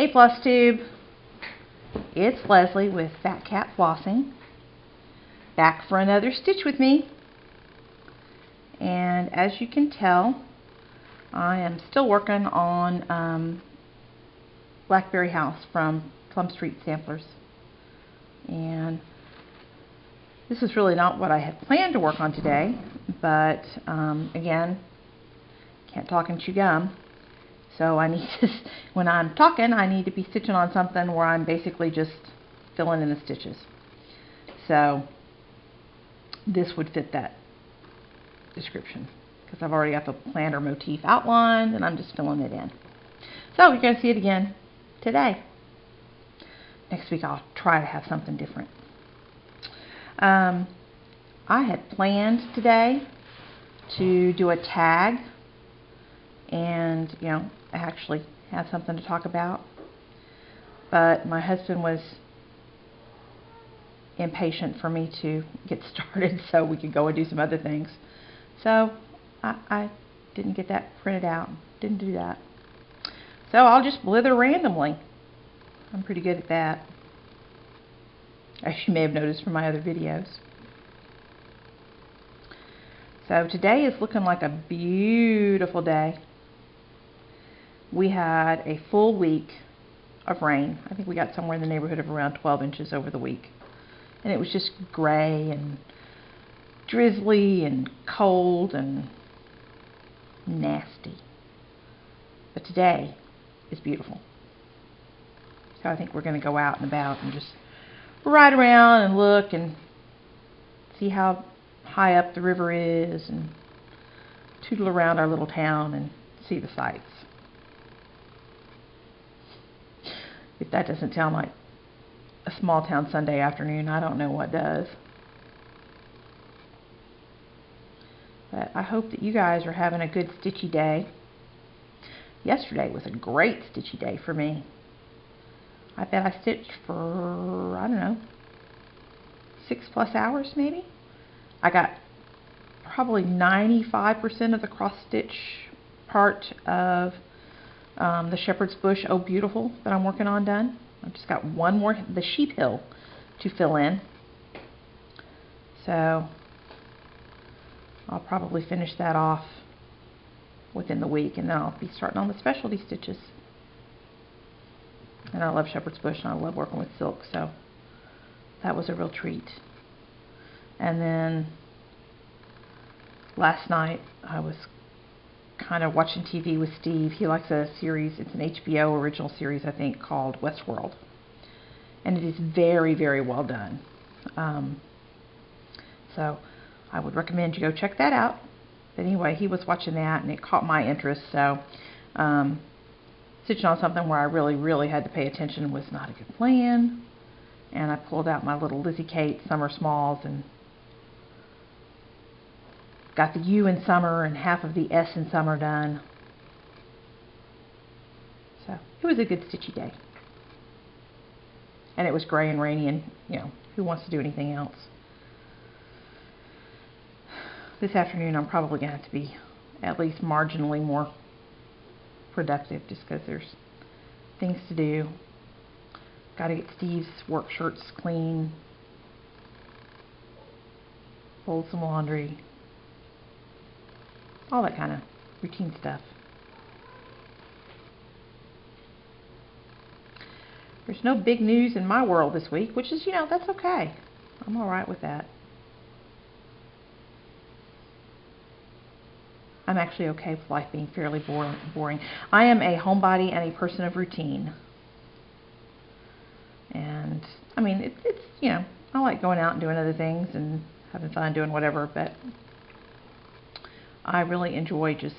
Hey FlossTube, it's Leslie with Fat Cat Flossing, back for another stitch with me. And as you can tell, I am still working on Blackberry House from Plum Street Samplers. And this is really not what I had planned to work on today, but again, can't talk and chew gum. So I need to, when I'm talking, I need to be stitching on something where I'm basically just filling in the stitches. So this would fit that description because I've already got the planter motif outlined and I'm just filling it in. So you're going to see it again today. Next week I'll try to have something different. I had planned today to do a tag and, you know, actually have something to talk about. But my husband was impatient for me to get started so we could go and do some other things. So I didn't get that printed out. Didn't do that. So I'll just blither randomly. I'm pretty good at that, as you may have noticed from my other videos. So today is looking like a beautiful day. We had a full week of rain. I think we got somewhere in the neighborhood of around 12 inches over the week. And it was just gray and drizzly and cold and nasty. But today is beautiful. So I think we're going to go out and about and just ride around and look and see how high up the river is and tootle around our little town and see the sights. If that doesn't sound like a small town Sunday afternoon, I don't know what does. But I hope that you guys are having a good stitchy day. Yesterday was a great stitchy day for me. I bet I stitched for, I don't know, 6+ hours maybe. I got probably 95% of the cross stitch part of the shepherd's bush, Oh Beautiful, that I'm working on done. I've just got one more, the sheep hill, to fill in. So I'll probably finish that off within the week, and then I'll be starting on the specialty stitches. And I love shepherd's bush and I love working with silk, so that was a real treat. And then last night I was kind of watching TV with Steve. He likes a series, it's an HBO original series, I think, called Westworld. And it is very, very well done. So I would recommend you go check that out. But anyway, he was watching that and it caught my interest, so stitching on something where I really had to pay attention was not a good plan. And I pulled out my little Lizzie Kate Summer Smalls and got the U in summer and half of the S in summer done. So it was a good stitchy day. And it was gray and rainy, and you know, who wants to do anything else? This afternoon I'm probably going to have to be at least marginally more productive just because there's things to do. Got to get Steve's work shirts clean, fold some laundry, all that kind of routine stuff. There's no big news in my world this week, which is, you know, that's okay. I'm alright with that. I'm actually okay with life being fairly boring. I am a homebody and a person of routine. And, I mean, it's, you know, I like going out and doing other things and having fun doing whatever, but I really enjoy just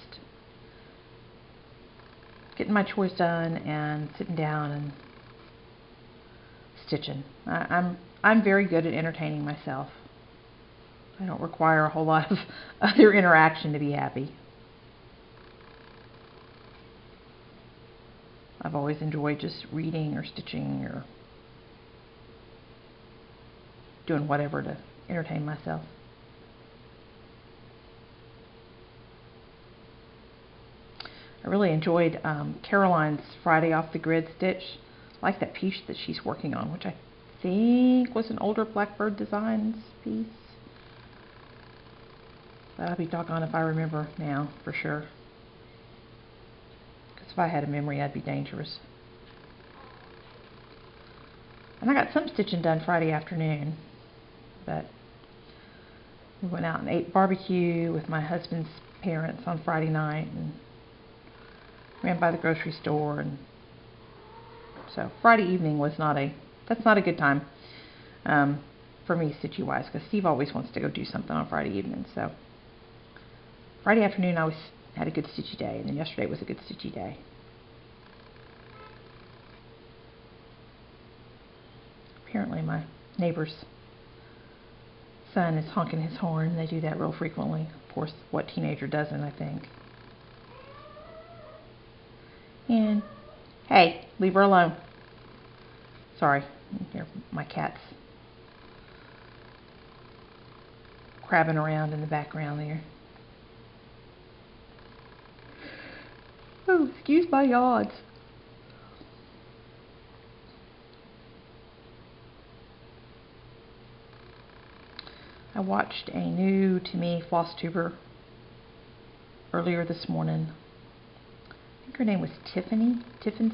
getting my chores done and sitting down and stitching. I'm very good at entertaining myself. I don't require a whole lot of other interaction to be happy. I've always enjoyed just reading or stitching or doing whatever to entertain myself. I really enjoyed Caroline's Friday Off the Grid stitch. I like that piece that she's working on, which I think was an older Blackbird Designs piece. But I'll be doggone if I remember now for sure. Because if I had a memory, that'd be dangerous. And I got some stitching done Friday afternoon, but we went out and ate barbecue with my husband's parents on Friday night and ran by the grocery store, and so Friday evening was that's not a good time for me stitchy wise, because Steve always wants to go do something on Friday evening. So Friday afternoon I always had a good stitchy day, and then yesterday was a good stitchy day. Apparently my neighbor's son is honking his horn. They do that real frequently. Of course, what teenager doesn't, I think. And hey, leave her alone. Sorry, here my cat's crabbing around in the background there. Oh, excuse my yawns. I watched a new to me FlossTuber earlier this morning. I think her name was Tiffin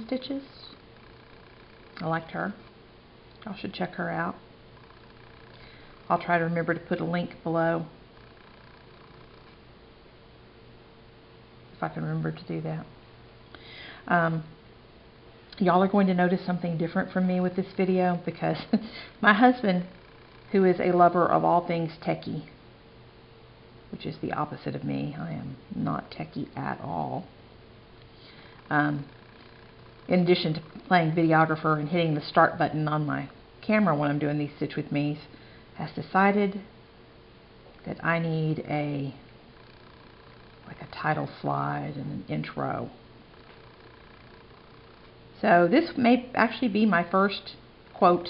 Stitches. I liked her. Y'all should check her out. I'll try to remember to put a link below if I can remember to do that. Y'all are going to notice something different from me with this video, because my husband, who is a lover of all things techie, which is the opposite of me. I am not techie at all. In addition to playing videographer and hitting the start button on my camera when I'm doing these Stitch With Me's, has decided that I need a title slide and an intro. So this may actually be my first, quote,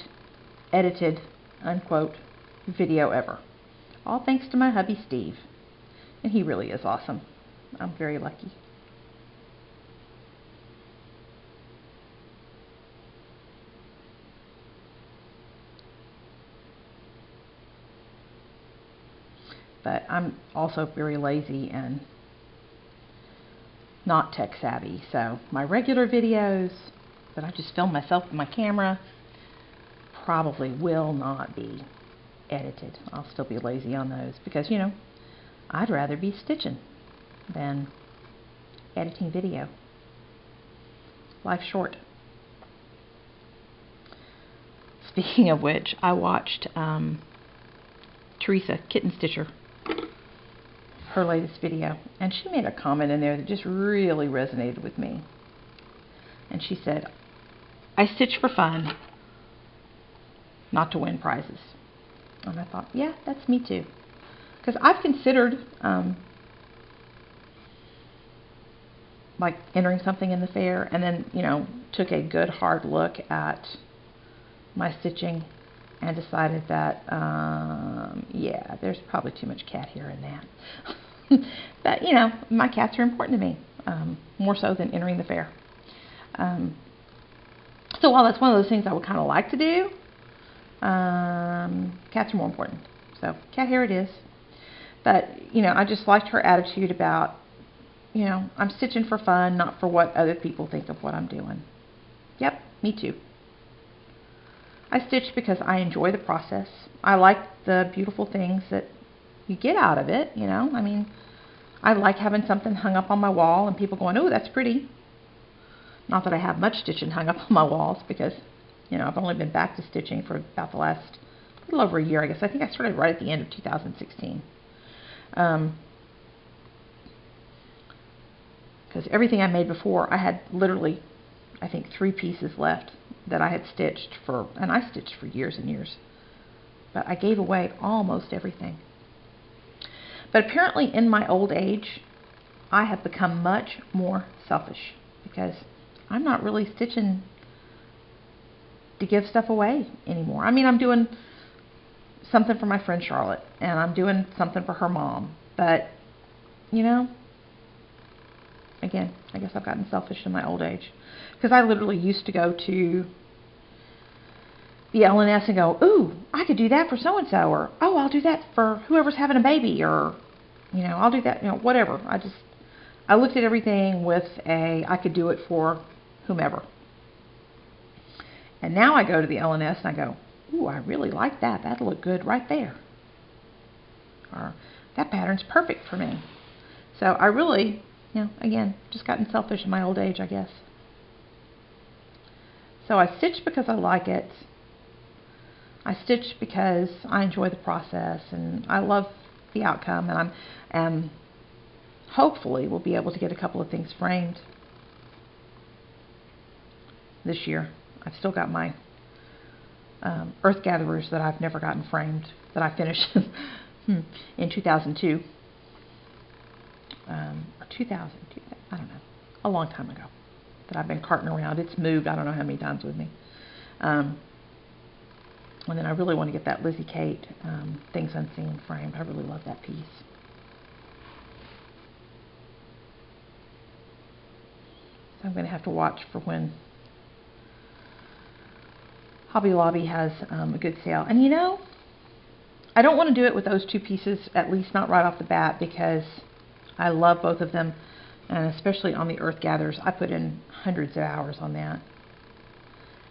edited, unquote, video ever. All thanks to my hubby Steve. And he really is awesome. I'm very lucky. But I'm also very lazy and not tech savvy. So my regular videos that I just film myself with my camera probably will not be edited. I'll still be lazy on those because, you know, I'd rather be stitching than editing video. Life's short. Speaking of which, I watched Teresa Kitten Stitcher, her latest video, and she made a comment in there that just really resonated with me. And she said, "I stitch for fun, not to win prizes." And I thought, yeah, that's me too. Because I've considered like entering something in the fair, and then, you know, took a good hard look at my stitching and decided that, yeah, there's probably too much cat hair in that. But, you know, my cats are important to me, more so than entering the fair. So while that's one of those things I would kind of like to do, cats are more important. So cat hair it is. But, you know, I just liked her attitude about, you know, I'm stitching for fun, not for what other people think of what I'm doing. Yep, me too. I stitch because I enjoy the process. I like the beautiful things that you get out of it, you know. I mean, I like having something hung up on my wall and people going, "Oh, that's pretty." Not that I have much stitching hung up on my walls because, you know, I've only been back to stitching for about the last little over a year, I guess. I think I started right at the end of 2016. Because everything I made before, I had literally, I think, 3 pieces left that I had stitched for, and I stitched for years and years. But I gave away almost everything. But apparently in my old age, I have become much more selfish because I'm not really stitching to give stuff away anymore. I mean, I'm doing something for my friend Charlotte, and I'm doing something for her mom. But, you know, again, I guess I've gotten selfish in my old age. Because I literally used to go to the L&S and go, ooh, I could do that for so-and-so, or, oh, I'll do that for whoever's having a baby, or, you know, I'll do that, you know, whatever. I looked at everything with I could do it for whomever. And now I go to the L&S and I go, ooh, I really like that. That'll look good right there. Or, that pattern's perfect for me. So I really, you know, again, just gotten selfish in my old age, I guess. So I stitch because I like it. I stitch because I enjoy the process and I love the outcome, and I'm hopefully we'll be able to get a couple of things framed this year. I've still got my earth gatherers that I've never gotten framed, that I finished in 2002. Or 2000, I don't know, a long time ago, that I've been carting around. It's moved I don't know how many times with me. And then I really want to get that Lizzie Kate Things Unseen framed. I really love that piece. So I'm going to have to watch for when Hobby Lobby has a good sale. And you know, I don't want to do it with those two pieces, at least not right off the bat, because I love both of them, and especially on the Earth Gatherers. I put in hundreds of hours on that,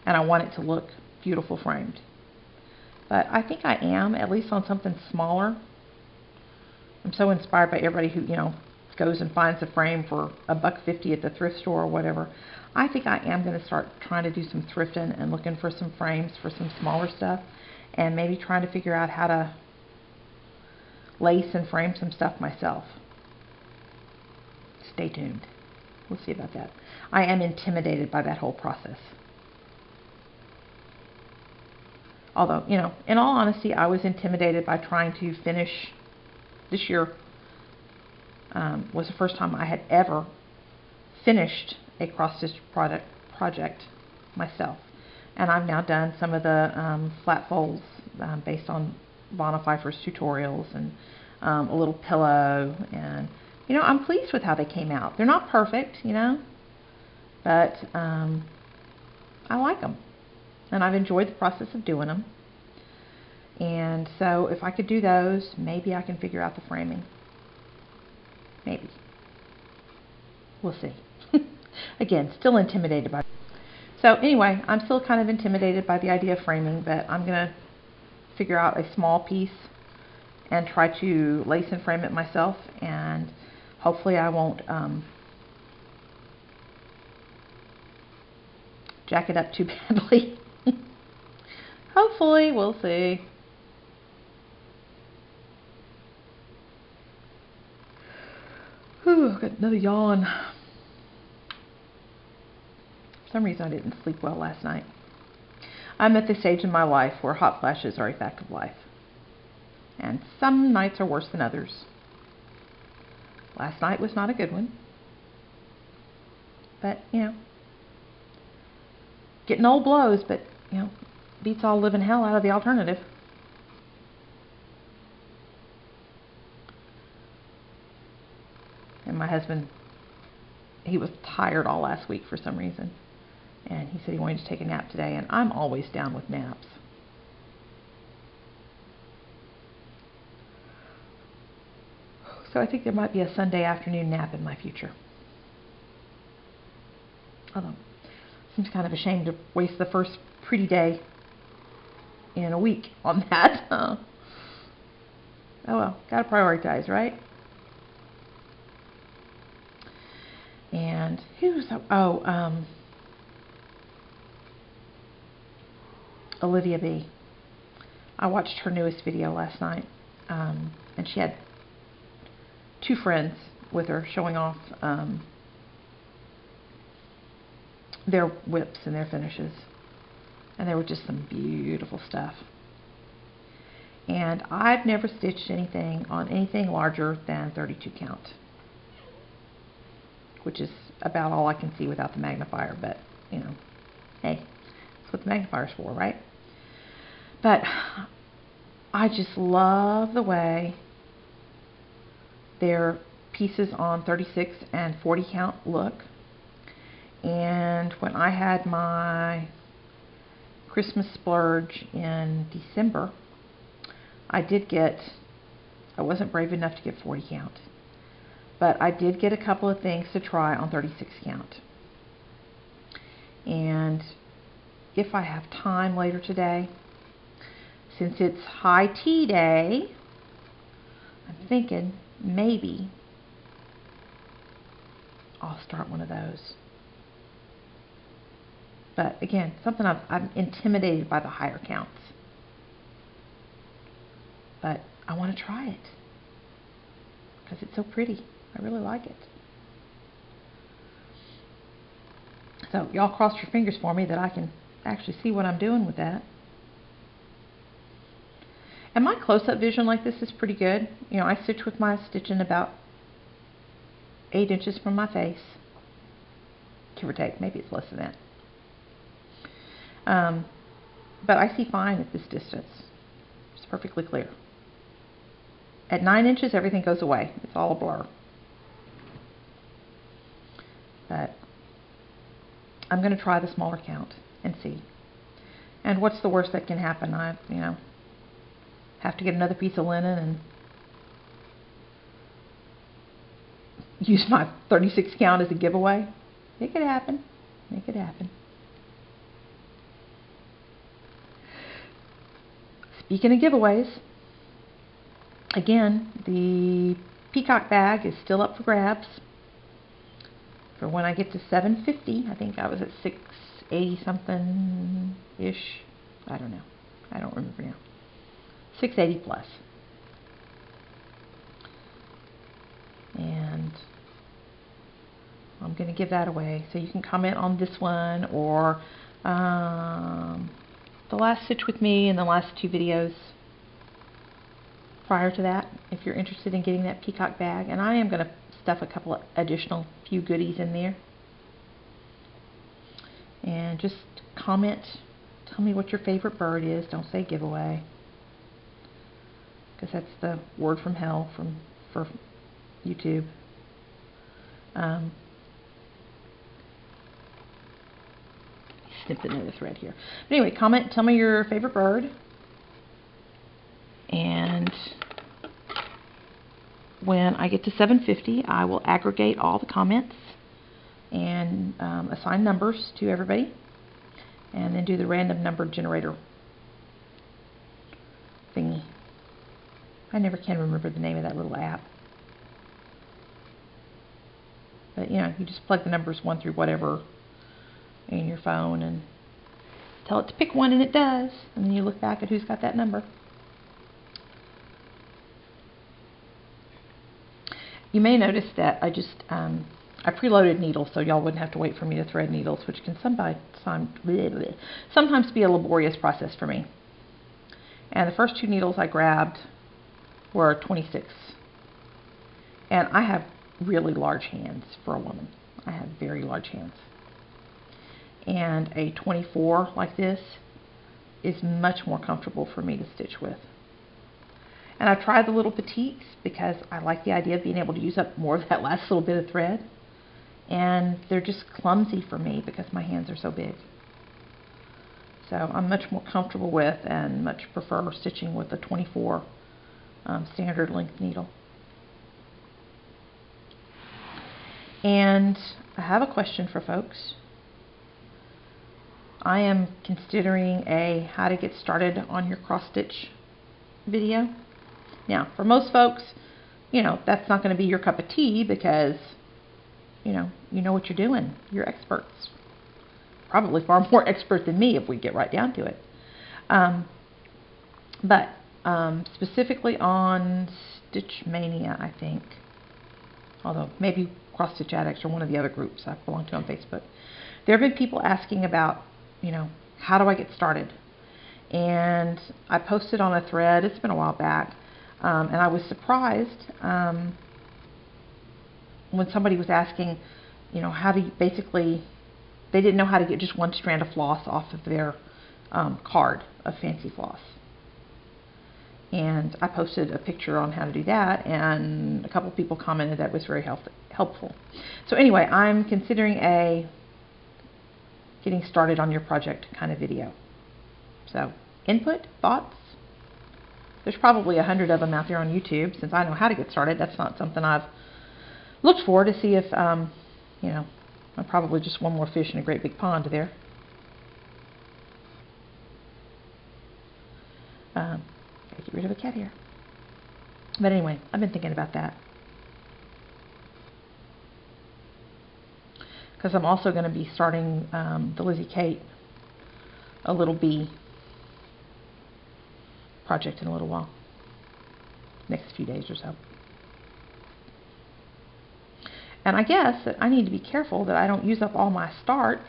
and I want it to look beautiful framed. But I think I am, at least on something smaller. I'm so inspired by everybody who, you know, goes and finds a frame for $1.50 at the thrift store or whatever. I think I am going to start trying to do some thrifting and looking for some frames for some smaller stuff, and maybe trying to figure out how to lace and frame some stuff myself. Stay tuned. We'll see about that. I am intimidated by that whole process. Although, you know, in all honesty, I was intimidated by trying to finish this year. Was the first time I had ever finished a cross-stitch project myself. And I've now done some of the flat folds based on Vonna Pfeiffer's tutorials, and a little pillow, and you know, I'm pleased with how they came out. They're not perfect, you know, but I like them. And I've enjoyed the process of doing them. And so if I could do those, maybe I can figure out the framing. Maybe. We'll see. Again, still intimidated by it. So anyway, I'm still kind of intimidated by the idea of framing, but I'm going to figure out a small piece and try to lace and frame it myself, and hopefully I won't jack it up too badly. Hopefully, we'll see. Whew, got another yawn. For some reason I didn't sleep well last night. I'm at this stage in my life where hot flashes are a fact of life. And some nights are worse than others. Last night was not a good one. But, you know, getting old blows, but, you know, beats all living hell out of the alternative. And my husband, he was tired all last week for some reason. And he said he wanted to take a nap today, and I'm always down with naps. So I think there might be a Sunday afternoon nap in my future. Although, it seems kind of a shame to waste the first pretty day in a week on that. Oh well, gotta prioritize, right? And who's Olivia B. I watched her newest video last night, and she had two friends with her showing off their whips and their finishes, and there were just some beautiful stuff. And I've never stitched anything on anything larger than 32 count, which is about all I can see without the magnifier, but you know, hey, that's what the magnifier's for, right? But I just love the way their pieces on 36 and 40 count look. And when I had my Christmas splurge in December, I wasn't brave enough to get 40 count, but I did get a couple of things to try on 36 count. And if I have time later today, since it's high tea day, I'm thinking maybe I'll start one of those. But again, something I'm intimidated by the higher counts. But I want to try it because it's so pretty. I really like it. So y'all cross your fingers for me that I can actually see what I'm doing with that. And my close-up vision like this is pretty good. You know, I stitch with my stitching about 8 inches from my face, give or take. Maybe it's less than that. But I see fine at this distance. It's perfectly clear. At 9 inches, everything goes away. It's all a blur. But I'm going to try the smaller count and see. And what's the worst that can happen? I, have to get another piece of linen and use my 36 count as a giveaway. It could happen. It could happen. Speaking of giveaways, again, the peacock bag is still up for grabs for when I get to 750. I think I was at 680 something ish. I don't know. I don't remember now. 680 plus. And I'm going to give that away. So you can comment on this one or the last stitch with me and the last 2 videos prior to that, if you're interested in getting that peacock bag. And I am going to stuff a couple of additional few goodies in there. And just comment, tell me what your favorite bird is. Don't say giveaway, because that's the word from hell for YouTube. Snip another thread here. But anyway, comment, tell me your favorite bird, and when I get to 750, I will aggregate all the comments and assign numbers to everybody, and then do the random number generator thingy. I never can remember the name of that little app. But you just plug the numbers 1 through whatever in your phone and tell it to pick one, and it does. And then you look back at who's got that number. You may notice that I just I preloaded needles, so y'all wouldn't have to wait for me to thread needles, which can sometimes be a laborious process for me. And the first 2 needles I grabbed were 26. And I have really large hands for a woman. I have very large hands. And a 24 like this is much more comfortable for me to stitch with. And I've tried the little petites because I like the idea of being able to use up more of that last little bit of thread. And they're just clumsy for me because my hands are so big. So I'm much more comfortable with and much prefer stitching with a 24 standard length needle. And I have a question for folks. I am considering a how to get started on your cross stitch video. Now, for most folks, that's not going to be your cup of tea because, you know what you're doing. You're experts. Probably far more expert than me if we get right down to it. But specifically on Stitch Mania, I think, although maybe Cross Stitch Addicts or one of the other groups I belong to on Facebook, there have been people asking about, how do I get started? And I posted on a thread, it's been a while back, and I was surprised when somebody was asking, how do you basically, they didn't know how to get just one strand of floss off of their card of fancy floss. And I posted a picture on how to do that, and a couple people commented that was very helpful. So anyway, I'm considering a getting started on your project kind of video. So input, thoughts. There's probably 100 of them out there on YouTube. Since I know how to get started, that's not something I've looked for to see if, you know, I'm probably just one more fish in a great big pond there. Gotta get rid of a cat here. But anyway, I've been thinking about that. Because I'm also going to be starting the Lizzie Kate A Little Bee project in a little while. Next few days or so. And I guess that I need to be careful that I don't use up all my starts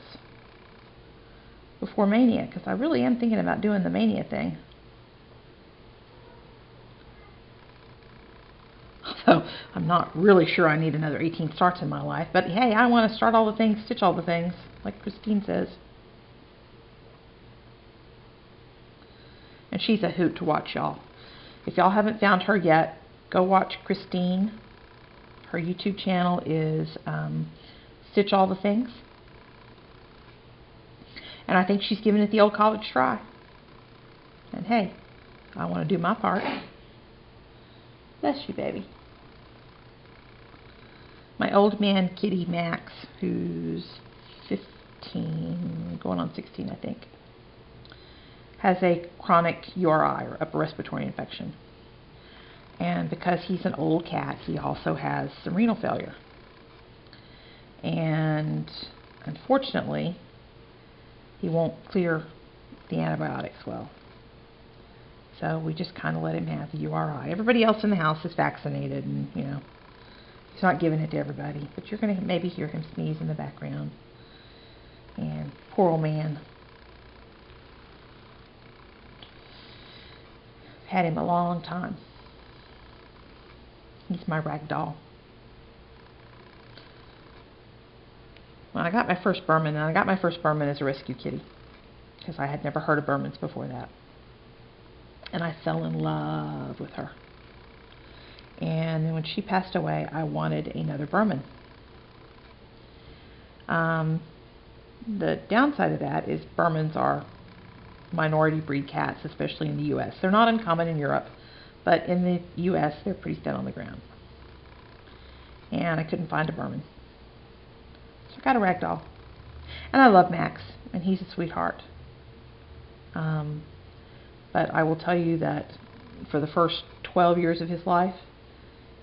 before Mania, because I really am thinking about doing the Mania thing. Although I'm not really sure I need another 18 starts in my life. But hey, I want to start all the things, stitch all the things, like Christine says. And she's a hoot to watch, y'all. If y'all haven't found her yet, go watch Christine. Her YouTube channel is Stitch All the Things. And I think she's giving it the old college try. And hey, I want to do my part. Bless you, baby. My old man kitty Max, who's 15, going on 16 I think, has a chronic URI, or upper respiratory infection. And because he's an old cat, he also has some renal failure. And unfortunately, he won't clear the antibiotics well. So we just kind of let him have the URI. Everybody else in the house is vaccinated, and you know, he's not giving it to everybody. But you're going to maybe hear him sneeze in the background. And poor old man. I've had him a long time. He's my rag doll. When I got my first Burman, and I got my first Burman as a rescue kitty, because I had never heard of Burmans before that. And I fell in love with her. And then when she passed away, I wanted another Burman. The downside of that is Burmans are minority breed cats, especially in the U.S. They're not uncommon in Europe, but in the U.S. they're pretty thin on the ground. And I couldn't find a Burman. So I got a ragdoll. And I love Max, and he's a sweetheart. But I will tell you that for the first 12 years of his life,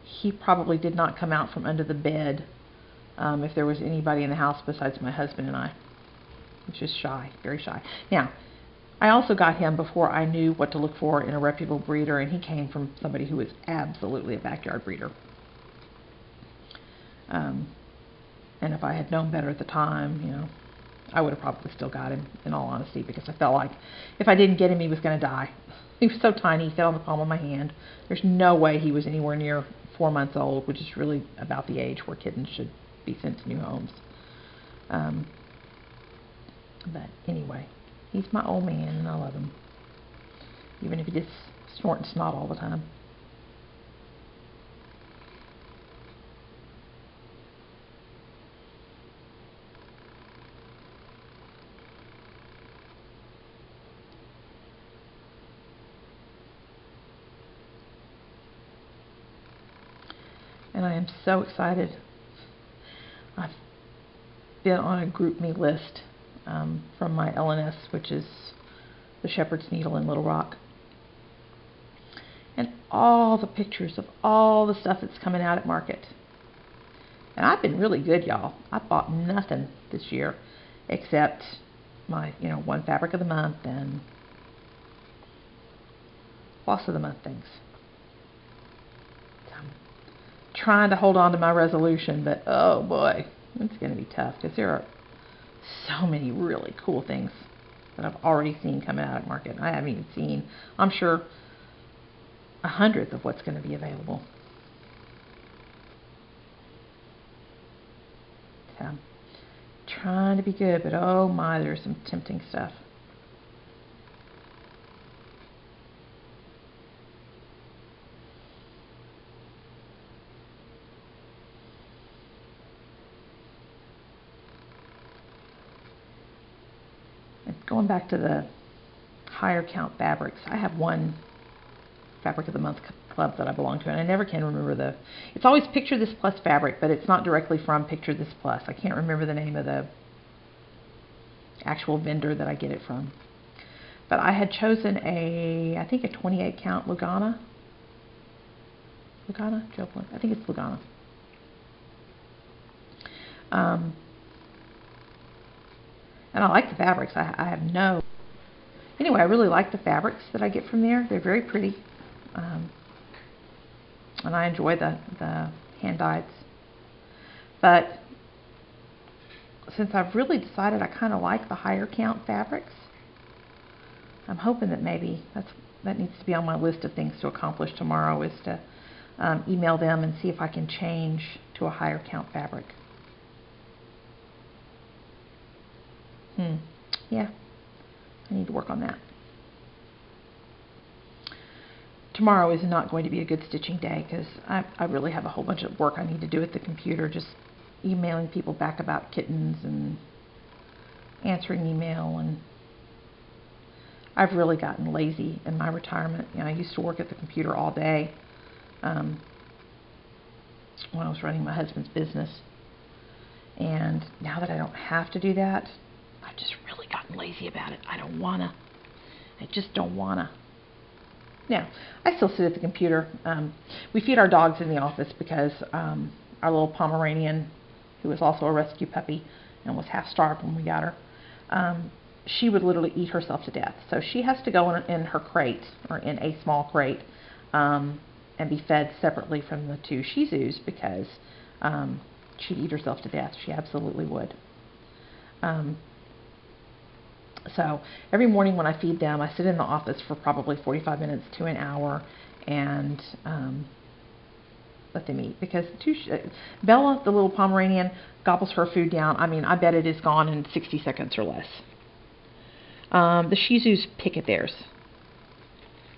he probably did not come out from under the bed if there was anybody in the house besides my husband and I. He was just shy, very shy. Now, I also got him before I knew what to look for in a reputable breeder, and he came from somebody who was absolutely a backyard breeder. And if I had known better at the time, you know, I would have probably still got him, in all honesty, because I felt like if I didn't get him, he was going to die. He was so tiny, he fit on the palm of my hand. There's no way he was anywhere near 4 months old, which is really about the age where kittens should be sent to new homes. But anyway, he's my old man, and I love him, even if he just snorts snot all the time. And I am so excited. I've been on a GroupMe list from my LNS, which is the Shepherd's Needle in Little Rock. And all the pictures of all the stuff that's coming out at market. And I've been really good, y'all. I bought nothing this year except my, one fabric of the month and floss of the month things. Trying to hold on to my resolution, but oh boy, it's going to be tough because there are so many really cool things that I've already seen coming out at market. I haven't even seen, I'm sure, 100th of what's going to be available. So, trying to be good, but oh my, there's some tempting stuff. going back to the higher count fabrics, I have one Fabric of the Month club that I belong to, and I never can remember it's always Picture This Plus fabric, but it's not directly from Picture This Plus. I can't remember the name of the actual vendor that I get it from. But I had chosen I think a 28 count Lugana. I think it's Lugana. And I like the fabrics. I have no... Anyway, I really like the fabrics that I get from there. They're very pretty. And I enjoy the hand dyeds. But since I've really decided I kind of like the higher count fabrics, I'm hoping that maybe that needs to be on my list of things to accomplish tomorrow, is to email them and see if I can change to a higher count fabric. Yeah, I need to work on that. Tomorrow is not going to be a good stitching day because I really have a whole bunch of work I need to do at the computer, just emailing people back about kittens and answering email, and I've really gotten lazy in my retirement. I used to work at the computer all day when I was running my husband's business, and now that I don't have to do that, I've just really gotten lazy about it. I just don't wanna. Now, I still sit at the computer. We feed our dogs in the office because our little Pomeranian, who was also a rescue puppy and was half starved when we got her, she would literally eat herself to death. So she has to go in her crate, or in a small crate, and be fed separately from the two Shih Tzus because she'd eat herself to death. She absolutely would. So every morning when I feed them, I sit in the office for probably 45 minutes to an hour and let them eat. Because Bella, the little Pomeranian, gobbles her food down. I mean, I bet it is gone in 60 seconds or less. The Shih Tzus pick at theirs,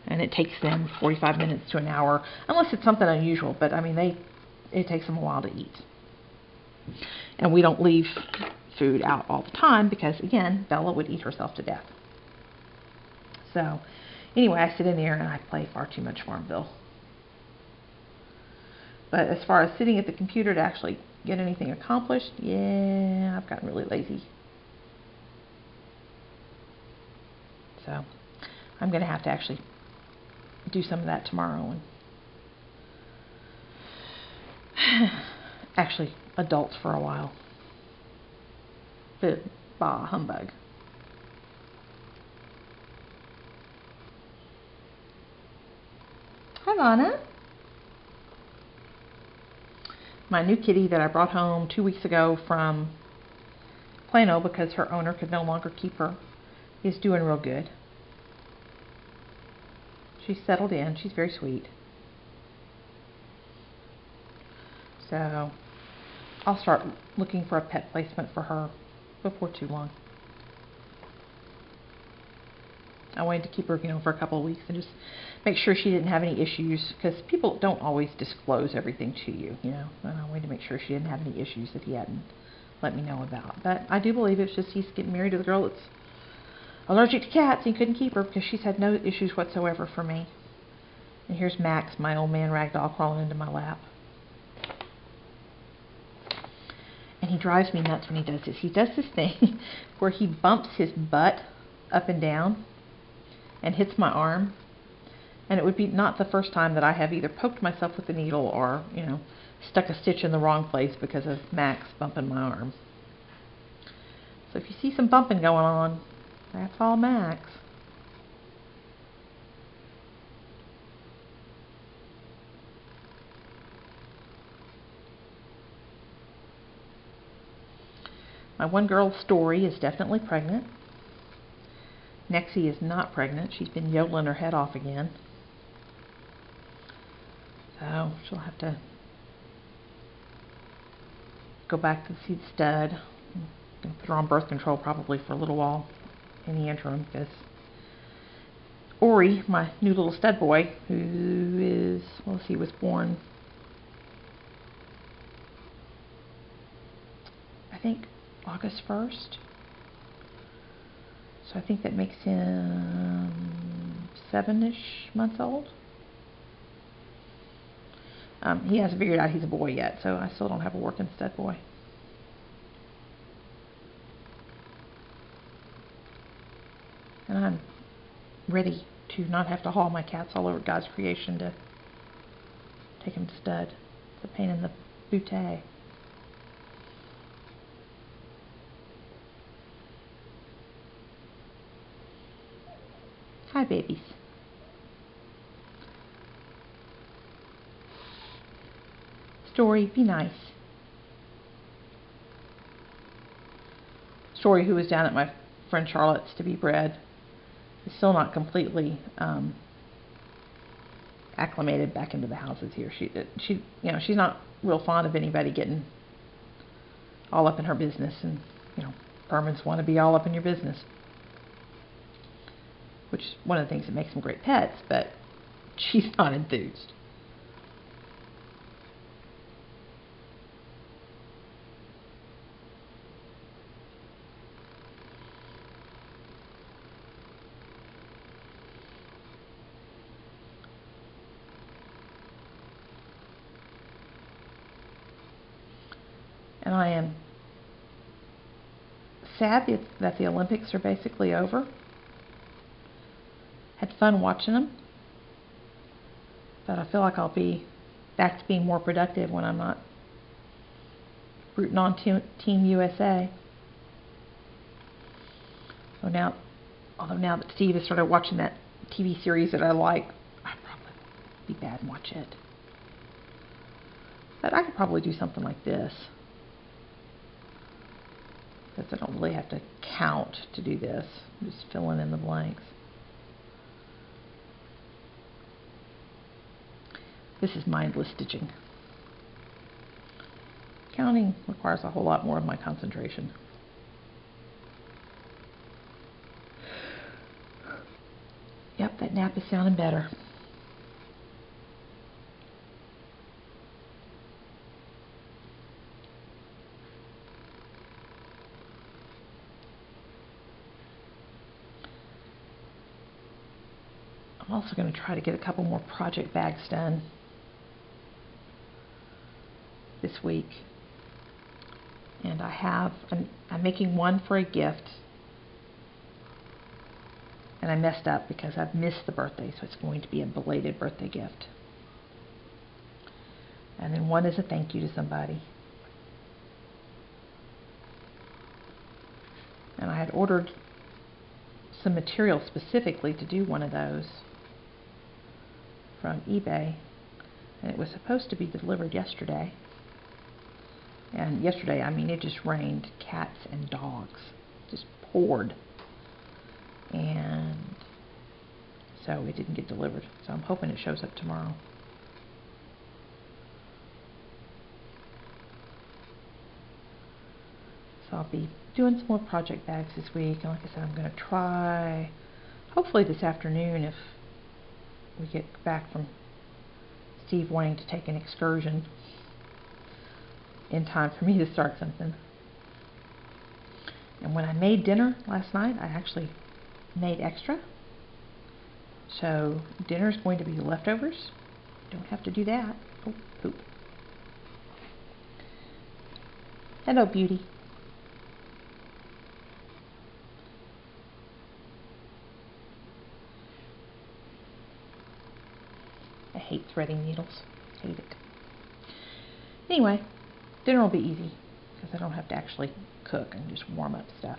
and it takes them 45 minutes to an hour, unless it's something unusual. But I mean, it takes them a while to eat. And we don't leave food out all the time because, again, Bella would eat herself to death. So anyway, I sit in there and I play far too much Farmville. But as far as sitting at the computer to actually get anything accomplished, yeah, I've gotten really lazy. So I'm going to have to actually do some of that tomorrow. And actually adults for a while. Bah, humbug. Hi, Lana. My new kitty that I brought home 2 weeks ago from Plano because her owner could no longer keep her is doing real good. She's settled in. She's very sweet. So I'll start looking for a pet placement for her before too long. I wanted to keep her, for a couple of weeks and just make sure she didn't have any issues, because people don't always disclose everything to you, And I wanted to make sure she didn't have any issues that he hadn't let me know about. But I do believe it's just he's getting married to the girl that's allergic to cats. He couldn't keep her because she's had no issues whatsoever for me. And here's Max, my old man ragdoll, crawling into my lap. And he drives me nuts when he does this. He does this thing where he bumps his butt up and down and hits my arm. And it would be not the first time that I have either poked myself with a needle or, stuck a stitch in the wrong place because of Max bumping my arm. So if you see some bumping going on, that's all Max. My one girl, Story, is definitely pregnant. Nexie is not pregnant. She's been yodeling her head off again. So she'll have to go back to see the stud. I'm going to put her on birth control probably for a little while in the interim, because Ori, my new little stud boy, who is, he was born, I think, August 1st. So So I think that makes him 7-ish months old. He hasn't figured out he's a boy yet, so I still don't have a working stud boy. And I'm ready to not have to haul my cats all over God's creation to take him to stud. It's a pain in the bootay. Hi, babies. Story, be nice. Story, who was down at my friend Charlotte's to be bred, is still not completely acclimated back into the houses here. She, you know, she's not real fond of anybody getting all up in her business, and you know, Permans want to be all up in your business, which is one of the things that makes them great pets, but she's not enthused. And I am sad that the Olympics are basically over. Had fun watching them, but I feel like I'll be back to being more productive when I'm not rooting on Team USA. So now, although now that Steve has started watching that TV series that I like, I'd probably be bad and watch it. But I could probably do something like this, because I don't really have to count to do this. I'm just filling in the blanks. This is mindless stitching. Counting requires a whole lot more of my concentration. Yep, that nap is sounding better. I'm also going to try to get a couple more project bags done this week. And I'm making one for a gift. And I messed up because I've missed the birthday, so it's going to be a belated birthday gift. And then one is a thank you to somebody. And I had ordered some material specifically to do one of those from eBay, and it was supposed to be delivered yesterday. And yesterday, I mean, it just rained cats and dogs, just poured, and so it didn't get delivered. So I'm hoping it shows up tomorrow. So I'll be doing some more project bags this week, and like I said, I'm going to try, hopefully this afternoon, if we get back from Steve wanting to take an excursion, in time for me to start something. And when I made dinner last night, I actually made extra. So dinner is going to be leftovers. Don't have to do that. Oh, poop. Hello, beauty. I hate threading needles. Hate it. Anyway, dinner will be easy because I don't have to actually cook and just warm up stuff.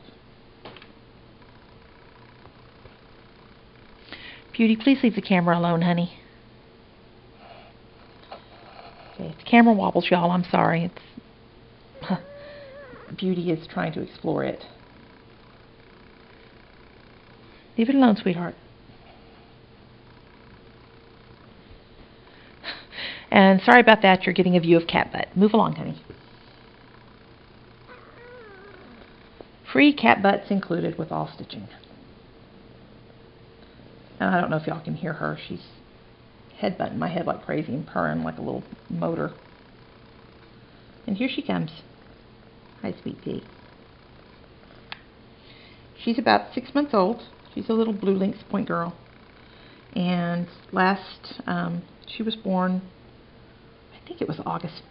Beauty, please leave the camera alone, honey. Okay, if the camera wobbles, y'all, I'm sorry. It's Beauty is trying to explore it. Leave it alone, sweetheart. And sorry about that, you're getting a view of cat butt. Move along, honey. Free cat butts included with all stitching. And I don't know if y'all can hear her. She's headbutting my head like crazy and purring like a little motor. And here she comes. Hi, sweet pea. she's about 6 months old. She's a little blue lynx point girl. And she was born, I think it was August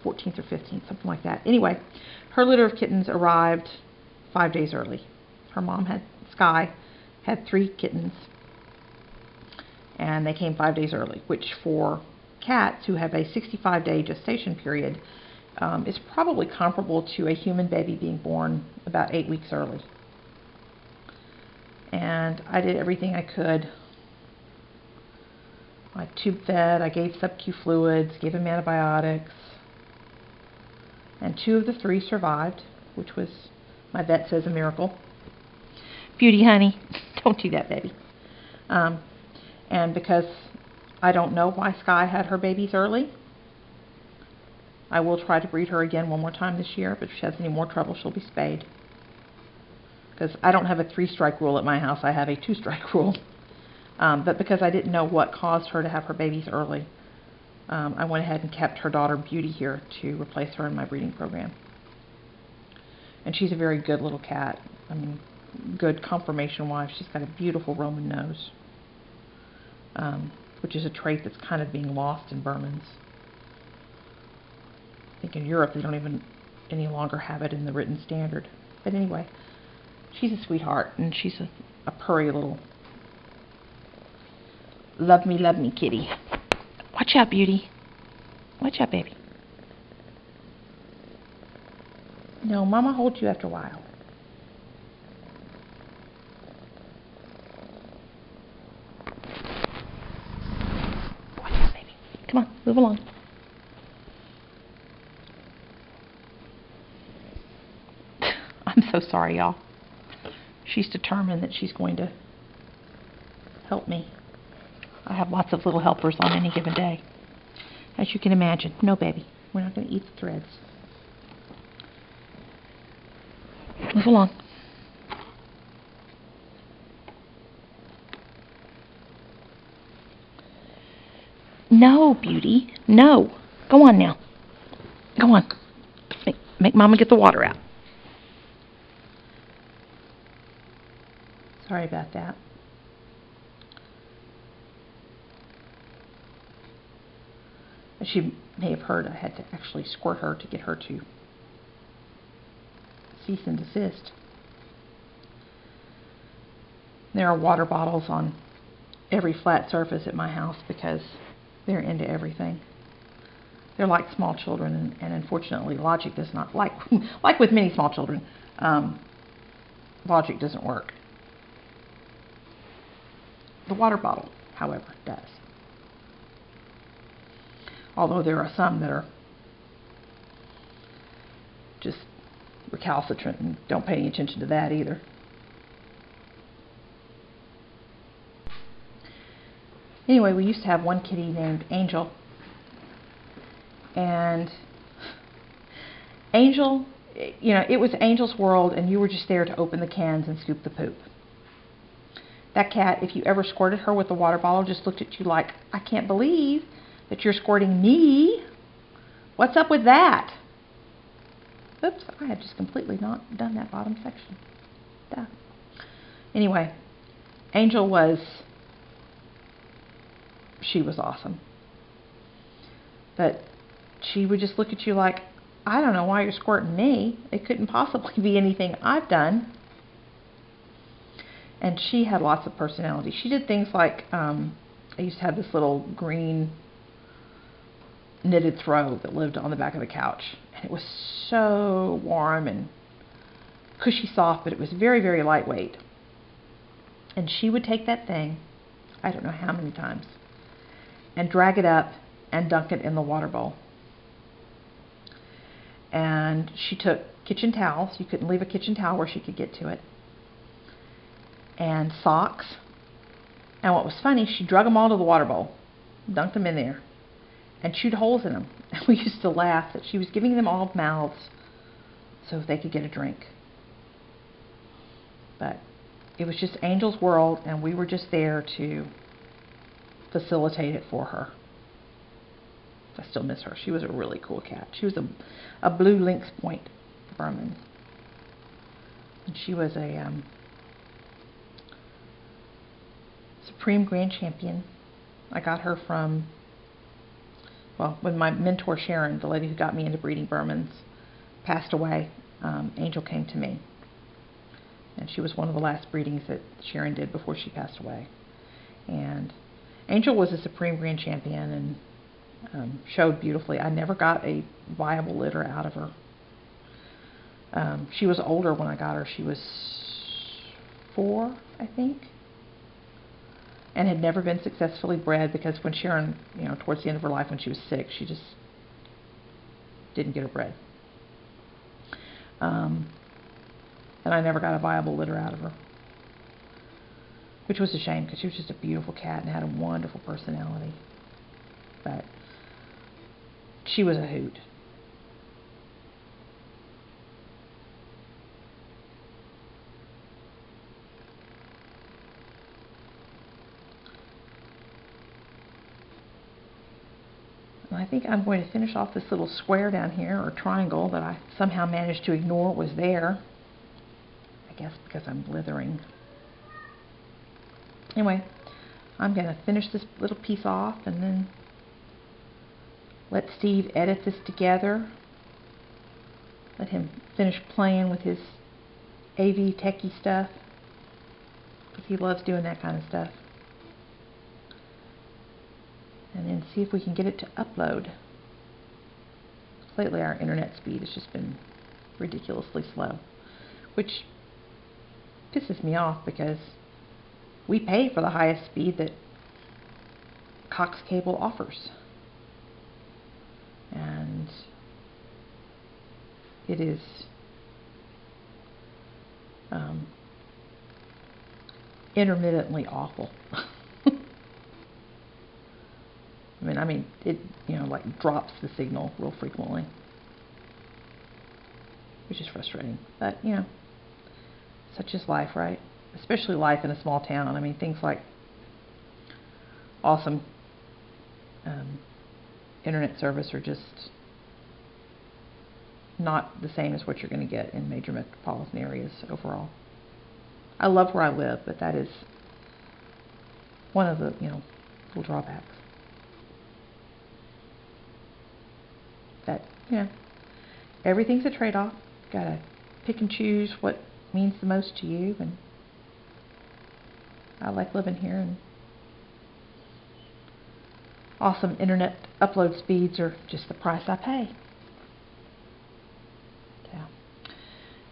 14th or 15th, something like that. Anyway, her litter of kittens arrived 5 days early. Her mom Sky had 3 kittens, and they came 5 days early, which for cats who have a 65-day gestation period is probably comparable to a human baby being born about 8 weeks early. And I did everything I could. I tube fed, I gave sub-Q fluids, gave them antibiotics, and 2 of the 3 survived, which was, my vet says, a miracle. Beauty, honey, don't do that, baby. And because I don't know why Sky had her babies early, I will try to breed her again one more time this year, but if she has any more trouble, she'll be spayed. Because I don't have a 3-strike rule at my house, I have a 2-strike rule. But because I didn't know what caused her to have her babies early, I went ahead and kept her daughter Beauty here to replace her in my breeding program. And she's a very good little cat. I mean, good conformation-wise. She's got a beautiful Roman nose, which is a trait that's kind of being lost in Burmans. I think in Europe they don't even any longer have it in the written standard. But anyway, she's a sweetheart, and she's a purry little love me kitty. Watch out, Beauty. Watch out, baby. No, Mama holds you after a while. Watch out, baby. Come on, move along. I'm so sorry, y'all. She's determined that she's going to help me. I have lots of little helpers on any given day. As you can imagine. No, baby. We're not going to eat the threads. Move along. No, Beauty. No. Go on now. Go on. Make Mama get the water out. Sorry about that. As you may have heard, I had to actually squirt her to get her to cease and desist. There are water bottles on every flat surface at my house because they're into everything. They're like small children, and unfortunately logic does not, like with many small children, logic doesn't work. The water bottle, however, does. Although there are some that are just recalcitrant and don't pay any attention to that either. Anyway, we used to have one kitty named Angel. And Angel, you know, it was Angel's world, and you were just there to open the cans and scoop the poop. That cat, if you ever squirted her with the water bottle, just looked at you like, I can't believe that you're squirting me. What's up with that? Oops, I had just completely not done that bottom section. Duh. Anyway, Angel she was awesome. But she would just look at you like, I don't know why you're squirting me. It couldn't possibly be anything I've done. And she had lots of personality. She did things like, I used to have this little green knitted throw that lived on the back of the couch. And it was so warm and cushy soft, but it was very, very lightweight. And she would take that thing, I don't know how many times, and drag it up and dunk it in the water bowl. And she took kitchen towels. You couldn't leave a kitchen towel where she could get to it. And socks. And what was funny, she drug them all to the water bowl, dunked them in there, and chewed holes in them. And we used to laugh that she was giving them all mouths so they could get a drink. But it was just Angel's world, and we were just there to facilitate it for her. I still miss her. She was a really cool cat. She was a blue lynx point Burman. And she was a Supreme Grand Champion. I got her from, well, when my mentor Sharon, the lady who got me into breeding Burmans, passed away, Angel came to me. And she was one of the last breedings that Sharon did before she passed away. And Angel was a Supreme Grand Champion and showed beautifully. I never got a viable litter out of her. She was older when I got her. She was 4, I think. And had never been successfully bred because when Sharon, towards the end of her life when she was sick, she just didn't get her bred. And I never got a viable litter out of her, which was a shame because she was just a beautiful cat and had a wonderful personality. But she was a hoot. And I think I'm going to finish off this little square down here, or triangle, that I somehow managed to ignore was there. I guess because I'm blithering. Anyway, I'm going to finish this little piece off and then let Steve edit this together. Let him finish playing with his AV techie stuff, because he loves doing that kind of stuff. And then see if we can get it to upload. Lately our internet speed has just been ridiculously slow, which pisses me off because we pay for the highest speed that Cox Cable offers. And it is intermittently awful. I mean, it, like drops the signal real frequently, which is frustrating. But, such is life, right? Especially life in a small town. I mean, things like awesome internet service are just not the same as what you're going to get in major metropolitan areas overall. I love where I live, but that is one of the, little drawbacks. That, everything's a trade-off. Gotta pick and choose what means the most to you, and I like living here, and awesome internet upload speeds are just the price I pay. So,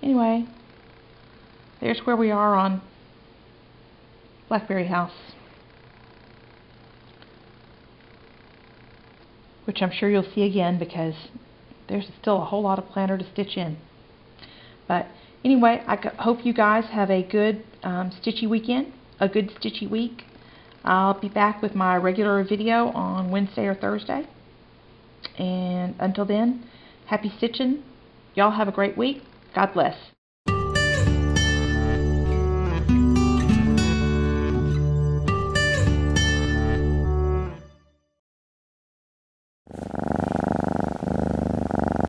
anyway, there's where we are on Blackberry House, which I'm sure you'll see again because there's still a whole lot of planter to stitch in. But anyway, I hope you guys have a good stitchy weekend, a good stitchy week. I'll be back with my regular video on Wednesday or Thursday. And until then, happy stitching. Y'all have a great week. God bless.